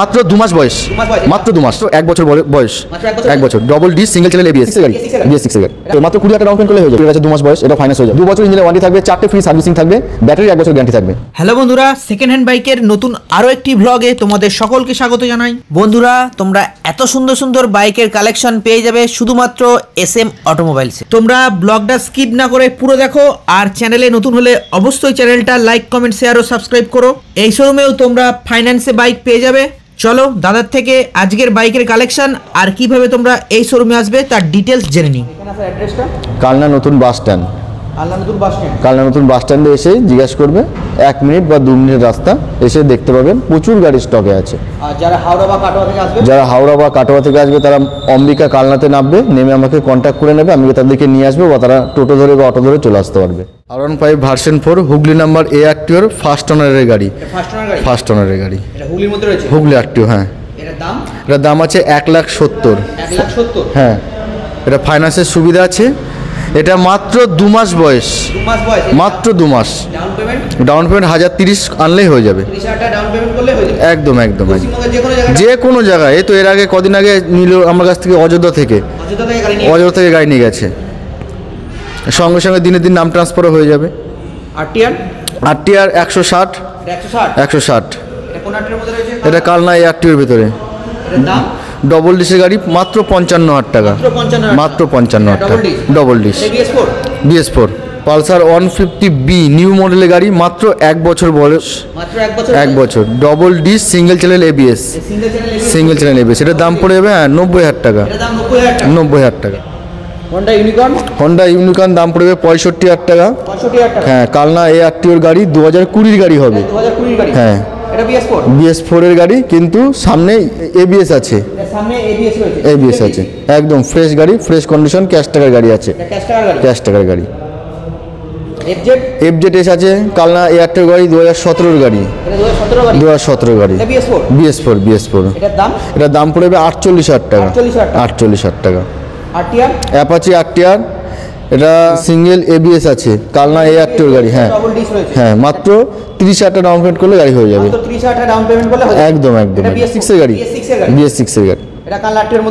মাত্র 2 মাস বয়স, মাত্র 2 মাস, 1 বছর বয়স, 1 বছর, double D single channel ABS গাড়ি, বিএস 6 গাড়ি, মাত্র 20 টাকা ডাউন পেমেন্ট করলে হয়ে যাবে। এটা আছে 2 মাস বয়স, এটা ফাইন্যান্স হয়ে যাবে। 2 বছর ইঞ্জিনের ওয়ারেন্টি থাকবে, 4টে ফ্রি সার্ভিসিং থাকবে, ব্যাটারি 1 বছর গ্যারান্টি থাকবে। হ্যালো বন্ধুরা, সেকেন্ড হ্যান্ড বাইকের নতুন আরো একটি ব্লগে তোমাদের সকলকে স্বাগত জানাই। বন্ধুরা, তোমরা এত সুন্দর সুন্দর বাইকের কালেকশন পেয়ে যাবে শুধুমাত্র SM অটোমোবাইলসে। তোমরা ব্লগটা স্কিপ না করে পুরো দেখো, আর চ্যানেলে নতুন হলে অবশ্যই চ্যানেলটা লাইক, কমেন্ট, শেয়ার ও সাবস্ক্রাইব করো। এই শোরুমেও তোমরা ফাইন্যান্সে বাইক পেয়ে যাবে। চলো দাদার থেকে আজকের বাইকের কালেকশন আর কিভাবে তোমরা এই শোরুমে আসবে তার ডিটেলস জেনে নিই। এখানে আছে অ্যাড্রেসটা কালনা নতুন বাস স্ট্যান্ড, কালনা নতুন বাস স্ট্যান্ডে এসে জিজ্ঞাসা করবে, 1 মিনিট বা 2 মিনিট রাস্তা, এসে দেখতে পাবেন প্রচুর গাড়ি স্টকে আছে। আর যারা হাওড়া বা কাটোয়া থেকে আসবে তারা অম্বিকা কালনাতে নামবে, নেমে আমাকে কন্ট্যাক্ট করে নেবে, আমি তাদেরকে নিয়ে আসবো, বা তারা টোটো ধরে বা অটো ধরে চলে আসতে পারবে। R15 version 4 Hooghly number ARTO first ওনারের গাড়ি, ফার্স্ট ওনারের গাড়ি, এটা হুগলির মধ্যে রয়েছে, হুগলি ARTO। হ্যাঁ, এটার দাম আছে 1,70,000। হ্যাঁ, এটা ফাইন্যান্সের সুবিধা আছে। এটা মাত্র 2 মাস বয়স, মাত্র 2 মাস। ডাউন পেমেন্ট 1030 আনলেই হয়ে যাবে। একদম একদম যে কোনো জায়গায়। এই তো এর আগে কদিন আগে নিল আমার কাছ থেকে, অযোধ্যা থেকে গাড়ি নিয়ে গেছে, সঙ্গে সঙ্গে দিনের দিন নাম ট্রান্সফারও হয়ে যাবে। RTR 160। এটা কালনা ARTOর ভিতরে, ডবল ডিসের গাড়ি, মাত্র 55,000 টাকা, মাত্র 55,000 টাকা, double disc, BS4। Pulsar 150B new মডেলের গাড়ি, মাত্র 1 বছর বয়স, 1 বছর, double disc single channel ABS, এটার দাম পড়ে যাবে 90,000 টাকা, 90,000 টাকা। হন্ডা ইউনিকর্ন দাম পড়বে 65,000 টাকা। হ্যাঁ, কালনা ARTOর গাড়ি, 2020 গাড়ি হবে। হ্যাঁ, BS4 এর গাড়ি, কিন্তু সামনে ABS আছে, ABS আছে, একদম ফ্রেশ গাড়ি, ফ্রেশ কন্ডিশন, ক্যাশ টাকার গাড়ি আছে, ক্যাশ টাকার গাড়ি। FZS আছে, কালনা ARTOর গাড়ি, 2017 গাড়ি, 2017 গাড়ি, BS4। এটার দাম পড়বে 48,000 টাকা, 48,000 টাকা। অ্যাপাচি RTR, এটা সিঙ্গেল ABS আছে, কালনা ARTOর গাড়ি। হ্যাঁ হ্যাঁ, মাত্র 30,000 টাকা ডাউন পেমেন্ট করলে গাড়ি হয়ে যাবে। একদম একদম, BS6 এর গাড়ি,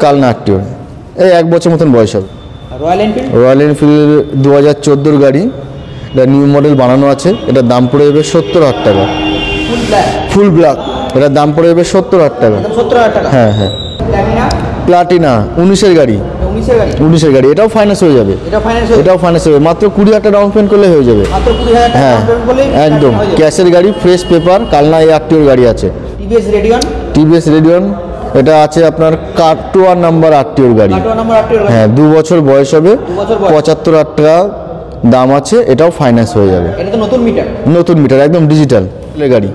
কালনা ARTO। এই 1 বছর মতন বয়স হবে। রয়্যাল এনফিল্ড 2014 গাড়ি, এটা নিউ মডেল বানানো আছে। এটার দাম পড়ে যাবে 70,000 টাকা, ফুল ব্ল্যাক। এটার দাম পড়ে যাবে 70,000 টাকা। হ্যাঁ হ্যাঁ, প্লাটিনা 19-এর গাড়ি, 19-এর গাড়ি, এটাও ফাইন্যান্স হয়ে যাবে, এটাও ফাইন্যান্স হবে। মাত্র 20,000 টাকা ডাউন পেমেন্ট করলে হয়ে যাবে। হ্যাঁ, একদম ক্যাশের গাড়ি, ফ্রেশ পেপার, কালনা ARTOর গাড়ি আছে। TVS রেডিয়ন, এটা আছে আপনার কাটোয়া নাম্বার RTOর গাড়ি। হ্যাঁ, 2 বছর বয়স হবে, 75,000 টাকা দাম আছে, এটাও ফাইন্যান্স হয়ে যাবে। নতুন মিটার, একদম ডিজিটাল গাড়ি,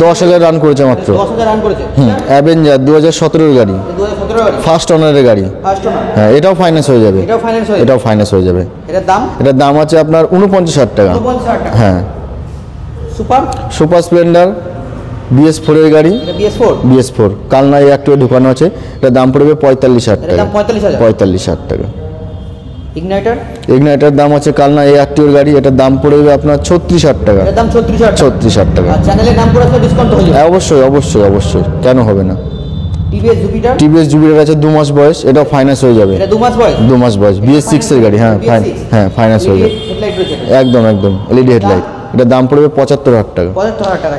10,000 রান করেছে মাত্র। অ্যাভেঞ্জার 2017 গাড়ি, ফার্স্ট ওনারের গাড়ি। হ্যাঁ, এটাও ফাইন্যান্স হয়ে যাবে, এটাও ফাইন্যান্স হয়ে যাবে। এটার দাম আছে আপনার 49,000 টাকা। হ্যাঁ, সুপার স্প্লেন্ডার BS4 এর গাড়ি, BS4 কালনা ARTO ঢুকানো আছে। এটার দাম পড়বে 45,000 টাকা, 45,000 টাকা। ইগনাইটার দাম আছে কালনা ARTOর গাড়ি, এটার দাম পড়বে আপনার 36,000 টাকা, 36,000 টাকা। অবশ্যই অবশ্যই অবশ্যই, কেন হবে না। TVS জুপিটার আছে 2 মাস বয়স, এটাও ফাইন্যান্স হয়ে যাবে। 2 মাস বয়স, BS6 এর গাড়ি। হ্যাঁ হ্যাঁ, ফাইন্যান্স হয়ে যাবে, একদম একদম LED হেডলাইট। এটার দাম পড়বে 75,000 টাকা।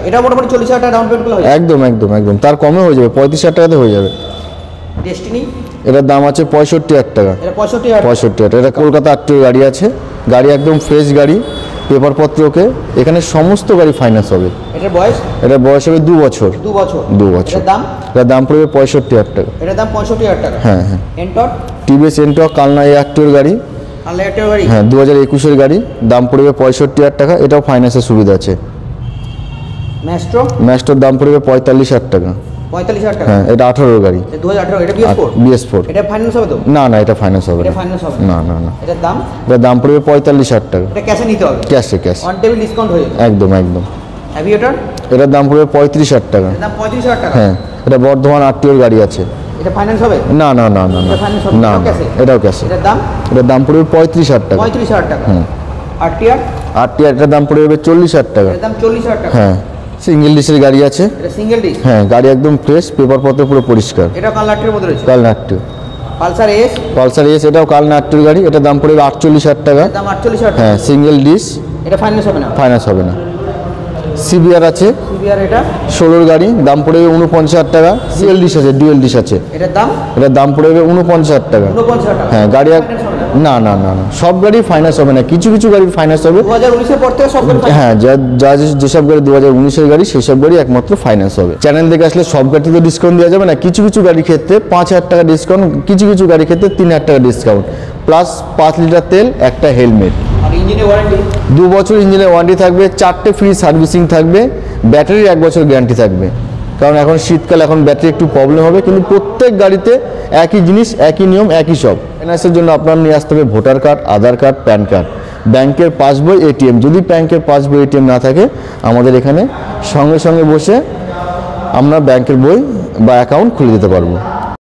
এটা মোটামুটি 40,000 টাকা ডাউন পেমেন্ট করলে একদম একদম একদম, তার কমে হয়ে যাবে, 35,000 টাকাতে হয়ে যাবে। ডেস্টিনি, এটার দাম আছে 65,000 টাকা, 65,000। এটা কলকাতা ARTOর গাড়ি আছে, গাড়ি একদম ফ্রেশ গাড়ি, পেপারপত্র ওকে। এখানে সমস্ত গাড়ি ফাইন্যান্স হবে। এটার বয়স হবে 2 বছর, 2 বছর। এটার দাম পড়বে 65,000 টাকা। হ্যাঁ হ্যাঁ, TVS এন্টর্ক কালনা ARTOর গাড়ি, হ্যাঁ 2021-এর গাড়ি, দাম পড়বে 65,000 টাকা, এটাও ফাইন্যান্সের সুবিধা আছে। ম্যাস্ট্রোর দাম পড়বে 45,000 টাকা। হ্যাঁ, এটা 18 গাড়ি, 2018। BS4 এটা ফাইন্যান্স হবে তো? না না, এটা ফাইন্যান্স হবে না, না না। এটার দাম পড়বে 45,000 টাকা। এটা ক্যাশে নিতে হবে? ক্যাশে, ক্যাশ, অন টেবিল ডিসকাউন্ট হয়ে যাবে। একদম একদম। অ্যাভিয়েটর, এটার দাম পড়বে 35,000 টাকা। এটার দাম 35,000 টাকা। হ্যাঁ, এটা বর্ধমান ARTOর গাড়ি আছে। এটা ফাইন্যান্স হবে? না না না না, না, এটাও ক্যাশে। এটার দাম পড়বে 35,000 টাকা। 35,000 টাকা। RTR, এটার দাম পড়ে যাবে 40,000 টাকা। এটার দাম 40,000 টাকা। হ্যাঁ, সিঙ্গেল ডিসের গাড়ি আছে। এটা সিঙ্গেল ডিস্ক। হ্যাঁ, গাড়ি একদম ফ্রেশ, পেপারপত্র পুরো পরিষ্কার। এটা কালনাট্যের মধ্যে রয়েছে। কালনাট্য। Pulsar S. পালসার এস, এটাও কালনাট্যের গাড়ি। এটা দাম পড়বে 48,000 টাকা। দাম 48,000 টাকা। হ্যাঁ, সিঙ্গেল ডিস। এটা ফাইন্যান্স হবে না? ফাইন্যান্স হবে না। সিবিআর আছে, সিবিআর এটা 16 গাড়ি, দাম পড়বে 49,000 টাকা। ডুয়েল ডিস আছে, ডুয়েল ডিস আছে। এটার দাম এটার দাম পড়বে 49,000 টাকা। 49,000 টাকা। হ্যাঁ, গাড়ি না না না না, সব গাড়ি ফাইন্যান্স হবে না, কিছু কিছু গাড়ি ফাইন্যান্স হবে। 2019 এর পর থেকে সব গাড়ি হ্যাঁ, যেসব গাড়ি 2019-এর গাড়ি সেসব গাড়ি একমাত্র ফাইন্যান্স হবে। চ্যানেল দেখে আসলে সব গাড়িতে তো ডিসকাউন্ট দেওয়া যাবে না, কিছু কিছু গাড়ির ক্ষেত্রে 5,000 টাকা ডিসকাউন্ট, কিছু কিছু গাড়ির ক্ষেত্রে 3,000 টাকা ডিসকাউন্ট, প্লাস 5 লিটার তেল, একটা হেলমেট। আর ইঞ্জিনের ওয়ারেন্টি 2 বছর ইঞ্জিনের ওয়ারেন্টি থাকবে, 4টে ফ্রি সার্ভিসিং থাকবে, ব্যাটারির 1 বছর গ্যারান্টি থাকবে। কারণ এখন শীতকাল, এখন ব্যাটারি একটু প্রবলেম হবে, কিন্তু প্রত্যেক গাড়িতে একই জিনিস, একই নিয়ম, একই সব। ফাইন্যান্সের জন্য আপনার নিয়ে আসতে হবে ভোটার কার্ড, আধার কার্ড, প্যান কার্ড, ব্যাংকের পাসবই, এটিএম। যদি ব্যাংকের পাসবই, এটিএম না থাকে, আমাদের এখানে সঙ্গে সঙ্গে বসে আমরা ব্যাংকের বই বা অ্যাকাউন্ট খুলে দিতে পারবো।